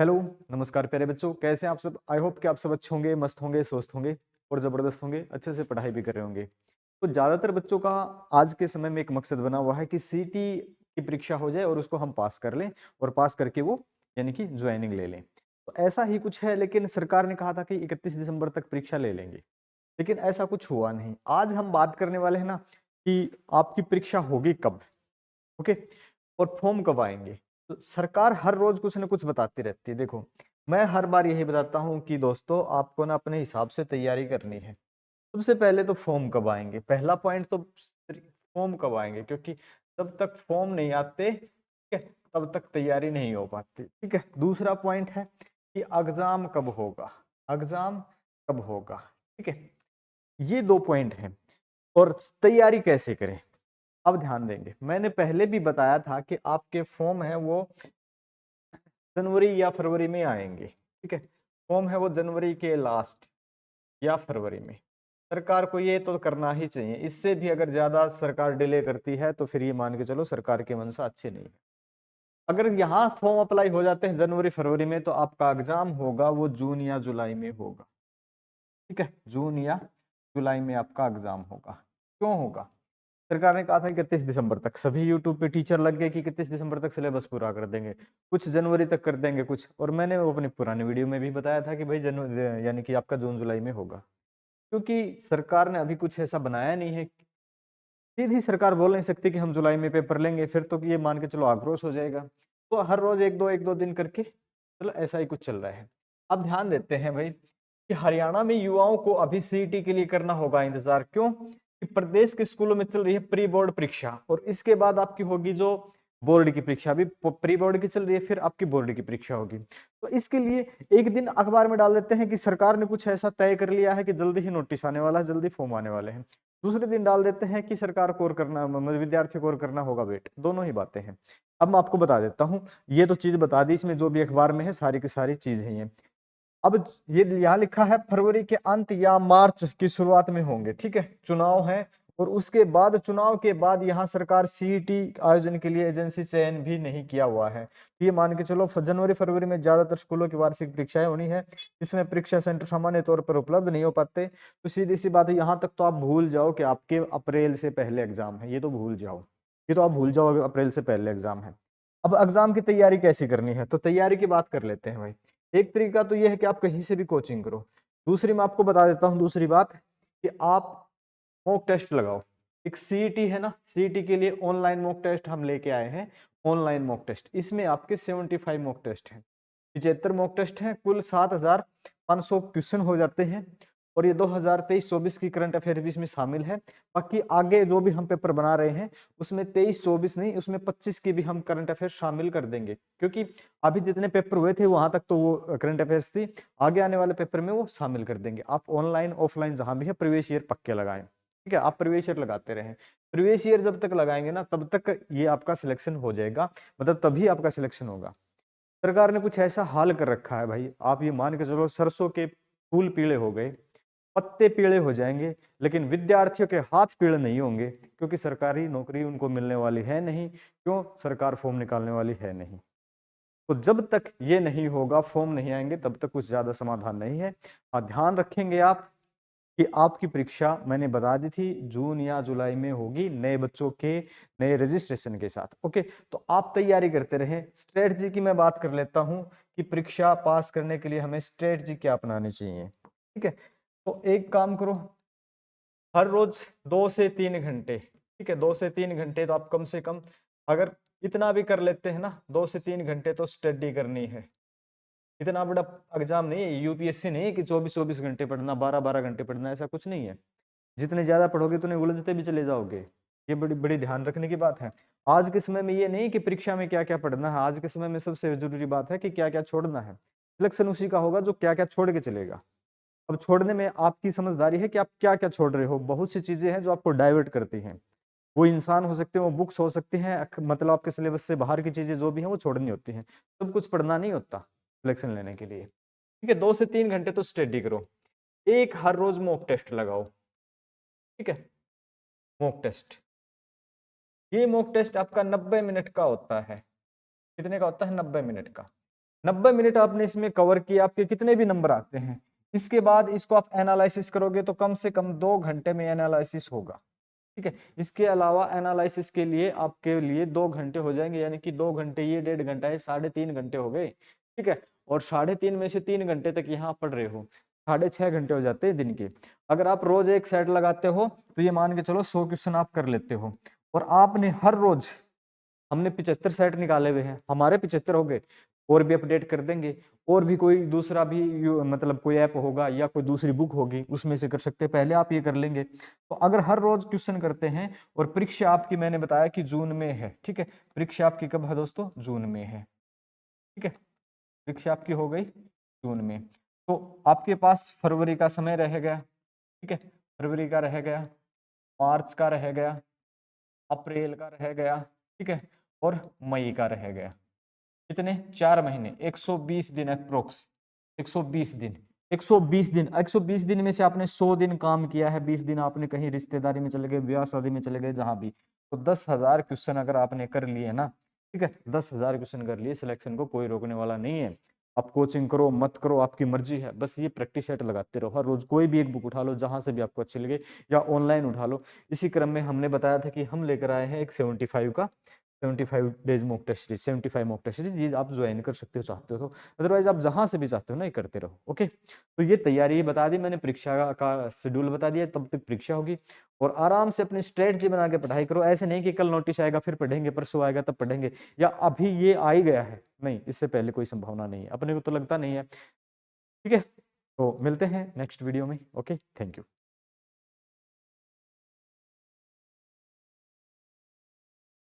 Hello, नमस्कार प्यारे बच्चों, कैसे हैं आप सब? आई होप कि आप सब अच्छे होंगे, मस्त होंगे, स्वस्थ होंगे और ज़बरदस्त होंगे, अच्छे से पढ़ाई भी कर रहे होंगे। तो ज़्यादातर बच्चों का आज के समय में एक मकसद बना हुआ है कि सीटी की परीक्षा हो जाए और उसको हम पास कर लें और पास करके वो यानी कि ज्वाइनिंग ले लें। तो ऐसा ही कुछ है, लेकिन सरकार ने कहा था कि 31 दिसंबर तक परीक्षा ले लेंगे, लेकिन ऐसा कुछ हुआ नहीं। आज हम बात करने वाले हैं ना कि आपकी परीक्षा होगी कब, ओके, और फॉर्म कब आएंगे। तो सरकार हर रोज कुछ ना कुछ बताती रहती है। देखो, मैं हर बार यही बताता हूँ कि दोस्तों आपको ना अपने हिसाब से तैयारी करनी है। सबसे पहले तो फॉर्म कब आएंगे, पहला पॉइंट तो फॉर्म कब आएंगे, क्योंकि जब तक फॉर्म नहीं आते, ठीक है, तब तक तैयारी नहीं हो पाती। ठीक है, दूसरा पॉइंट है कि एग्जाम कब होगा, एग्जाम कब होगा। ठीक है, ये दो पॉइंट हैं। और तैयारी कैसे करें, अब ध्यान देंगे। मैंने पहले भी बताया था कि आपके फॉर्म है वो जनवरी या फरवरी में आएंगे। ठीक है, फॉर्म है वो जनवरी के लास्ट या फरवरी में। सरकार को ये तो करना ही चाहिए। इससे भी अगर ज्यादा सरकार डिले करती है तो फिर ये मान के चलो सरकार की मंशा अच्छी नहीं है। अगर यहाँ फॉर्म अप्लाई हो जाते हैं जनवरी फरवरी में तो आपका एग्जाम होगा वो जून या जुलाई में होगा। ठीक है, जून या जुलाई में आपका एग्जाम होगा। क्यों होगा? सरकार ने कहा था 31 दिसंबर तक। सभी यूट्यूब पे टीचर लग गए कि 31 दिसंबर तक सिलेबस पूरा कर देंगे, कुछ जनवरी तक कर देंगे कुछ। और मैंने वो अपनी पुरानी वीडियो में भी बताया था कि भाई जनवरी यानी कि आपका जून जुलाई में होगा, क्योंकि सरकार ने अभी कुछ ऐसा बनाया नहीं है। सीधी सरकार बोल नहीं सकती कि हम जुलाई में पेपर लेंगे, फिर तो ये मान के चलो आक्रोश हो जाएगा। तो हर रोज एक दो दिन करके चलो ऐसा ही कुछ चल रहा है। अब ध्यान देते हैं भाई कि हरियाणा में युवाओं को अभी सीईटी के लिए करना होगा इंतजार। क्यों? कि प्रदेश के स्कूलों में चल रही है प्री बोर्ड परीक्षा, और इसके बाद आपकी होगी जो बोर्ड की परीक्षा। अभी प्री बोर्ड की चल रही है, फिर आपकी बोर्ड की परीक्षा होगी। तो इसके लिए एक दिन अखबार में डाल देते हैं कि सरकार ने कुछ ऐसा तय कर लिया है कि जल्दी ही नोटिस आने वाला है, जल्दी फॉर्म आने वाले हैं। दूसरे दिन डाल देते हैं कि सरकार को और करना, विद्यार्थियों को और करना होगा वेट। दोनों ही बातें हैं। अब मैं आपको बता देता हूँ, ये तो चीज बता दी, इसमें जो भी अखबार में है सारी की सारी चीज है ये। अब ये यहाँ लिखा है फरवरी के अंत या मार्च की शुरुआत में होंगे। ठीक है, चुनाव है, और उसके बाद चुनाव के बाद यहाँ सरकार सीईटी आयोजन के लिए एजेंसी चयन भी नहीं किया हुआ है। तो ये मान के चलो जनवरी फरवरी में ज्यादातर स्कूलों की वार्षिक परीक्षाएं होनी है। इसमें परीक्षा सेंटर सामान्य तौर पर उपलब्ध नहीं हो पाते। तो सीधी सी बात है, यहाँ तक तो आप भूल जाओ कि आपके अप्रैल से पहले एग्जाम है। ये तो भूल जाओ, ये तो आप भूल जाओ, अप्रैल से पहले एग्जाम है। अब एग्जाम की तैयारी कैसी करनी है, तो तैयारी की बात कर लेते हैं भाई। एक तरीका तो यह है कि आप कहीं से भी कोचिंग करो। दूसरी मैं आपको बता देता हूँ, दूसरी बात कि आप मॉक टेस्ट लगाओ। एक सीईटी है ना, सीईटी के लिए ऑनलाइन मॉक टेस्ट हम लेके आए हैं। ऑनलाइन मॉक टेस्ट, इसमें आपके 75 मॉक टेस्ट हैं, 75 मॉक टेस्ट हैं, कुल 7500 क्वेश्चन हो जाते हैं। और ये 2023-24 की करंट अफेयर भी इसमें शामिल है। बाकी आगे जो भी हम पेपर बना रहे हैं उसमें 23-24 नहीं, उसमें 25 की भी हम करंट अफेयर शामिल कर देंगे, क्योंकि अभी जितने पेपर हुए थे वहां तक तो वो करंट अफेयर्स थी। आगे आने वाले पेपर में वो शामिल कर देंगे। आप ऑनलाइन ऑफलाइन जहां भी है प्रीवियस ईयर पक्के लगाएं। ठीक है, आप प्रीवियस ईयर लगाते रहें। प्रीवियस ईयर जब तक लगाएंगे ना तब तक ये आपका सिलेक्शन हो जाएगा, मतलब तभी आपका सिलेक्शन होगा। सरकार ने कुछ ऐसा हाल कर रखा है भाई, आप ये मान के चलो सरसों के फूल पीले हो गए, पत्ते पीले हो जाएंगे, लेकिन विद्यार्थियों के हाथ पीले नहीं होंगे, क्योंकि सरकारी नौकरी उनको मिलने वाली है नहीं। क्यों? सरकार फॉर्म निकालने वाली है नहीं। तो जब तक ये नहीं होगा, फॉर्म नहीं आएंगे, तब तक कुछ ज्यादा समाधान नहीं है। और ध्यान रखेंगे आप कि आपकी परीक्षा मैंने बता दी थी जून या जुलाई में होगी, नए बच्चों के नए रजिस्ट्रेशन के साथ। ओके, तो आप तैयारी करते रहें। स्ट्रेटजी की मैं बात कर लेता हूं कि परीक्षा पास करने के लिए हमें स्ट्रेटजी क्या अपनानी चाहिए। ठीक है, तो एक काम करो, हर रोज 2 से 3 घंटे, ठीक है, 2 से 3 घंटे तो आप कम से कम, अगर इतना भी कर लेते हैं ना, 2 से 3 घंटे तो स्टडी करनी है। इतना बड़ा एग्जाम नहीं है, यूपीएससी नहीं है कि 24-24 घंटे पढ़ना, 12-12 घंटे पढ़ना, ऐसा कुछ नहीं है। जितने ज्यादा पढ़ोगे उतने उलझते भी चले जाओगे। ये बड़ी बड़ी ध्यान रखने की बात है। आज के समय में ये नहीं कि परीक्षा में क्या क्या पढ़ना है, आज के समय में सबसे जरूरी बात है कि क्या क्या छोड़ना है। सिलेक्शन उसी का होगा जो क्या क्या छोड़ के चलेगा। अब छोड़ने में आपकी समझदारी है कि आप क्या क्या छोड़ रहे हो। बहुत सी चीजें हैं जो आपको डाइवर्ट करती हैं। वो इंसान हो सकते हैं, वो बुक्स हो सकती हैं, मतलब आपके सिलेबस से बाहर की चीजें जो भी हैं वो छोड़नी होती हैं। सब कुछ पढ़ना नहीं होता सिलेक्शन लेने के लिए। ठीक है, 2 से 3 घंटे तो स्टडी करो। एक हर रोज मॉक टेस्ट लगाओ। ठीक है, मॉक टेस्ट, ये मॉक टेस्ट आपका 90 मिनट का होता है। कितने का होता है? 90 मिनट का। 90 मिनट आपने इसमें कवर किया, आपके कितने भी नंबर आते हैं। इसके बाद इसको आप एनालिसिस करोगे तो कम से कम 2 घंटे में एनालिसिस होगा, ठीक है। इसके अलावा एनालिसिस के लिए आपके लिए 2 घंटे हो जाएंगे, यानी कि 2 घंटे ये 1.5 घंटा है, 3.5 घंटे हो गए, ठीक है। और 3.5 में से 3 घंटे तक यहाँ पढ़ रहे हो, 6.5 घंटे हो जाते हैं दिन के। अगर आप रोज एक सेट लगाते हो तो ये मान के चलो 100 क्वेश्चन आप कर लेते हो। और आपने हर रोज, हमने 75 सेट निकाले हुए हैं, हमारे 75 हो गए, और भी अपडेट कर देंगे। और भी कोई दूसरा भी मतलब कोई ऐप होगा या कोई दूसरी बुक होगी उसमें से कर सकते हैं, पहले आप ये कर लेंगे। तो अगर हर रोज क्वेश्चन करते हैं, और परीक्षा आपकी मैंने बताया कि जून में है, ठीक है। परीक्षा आपकी कब है दोस्तों? जून में है, ठीक है। परीक्षा आपकी हो गई जून में, तो आपके पास फरवरी का समय रह गया, ठीक है। फरवरी का रह गया, मार्च का रह गया, अप्रैल का रह गया, ठीक है, और मई का रह गया। कितने? 4 महीने, 120 दिन अप्रोक्स, 120 दिन। 120 दिन, 120 दिन में से आपने 100 दिन काम किया है, 20 दिन आपने कहीं रिश्तेदारी में चले गए, ब्याह शादी में चले गए, जहां भी। तो 10,000 क्वेश्चन अगर आपने कर लिए ना, ठीक है, 10,000 क्वेश्चन कर लिए, सिलेक्शन को कोई रोकने वाला नहीं है। आप कोचिंग करो मत करो आपकी मर्जी है, बस ये प्रैक्टिस सेट लगाते रहो। हर रोज कोई भी एक बुक उठा लो जहां से भी आपको अच्छी लगे, या ऑनलाइन उठा लो। इसी क्रम में हमने बताया था कि हम लेकर आए हैं एक 75 का 75 days mock test series, 75 mock test series, ये आप ज्वाइन कर सकते हो चाहते हो तो। अदरवाइज आप जहां से भी चाहते हो ना ये करते रहो, ओके। तो ये तैयारी बता दी मैंने, परीक्षा का शेड्यूल बता दिया, तब तक परीक्षा होगी। और आराम से अपनी स्ट्रेटजी बना के पढ़ाई करो, ऐसे नहीं कि कल नोटिस आएगा फिर पढ़ेंगे, परसों आएगा तब पढ़ेंगे, या अभी ये आ ही गया है, नहीं, इससे पहले कोई संभावना नहीं है, अपने को तो लगता नहीं है, ठीक है। तो मिलते हैं नेक्स्ट वीडियो में, ओके, थैंक यू।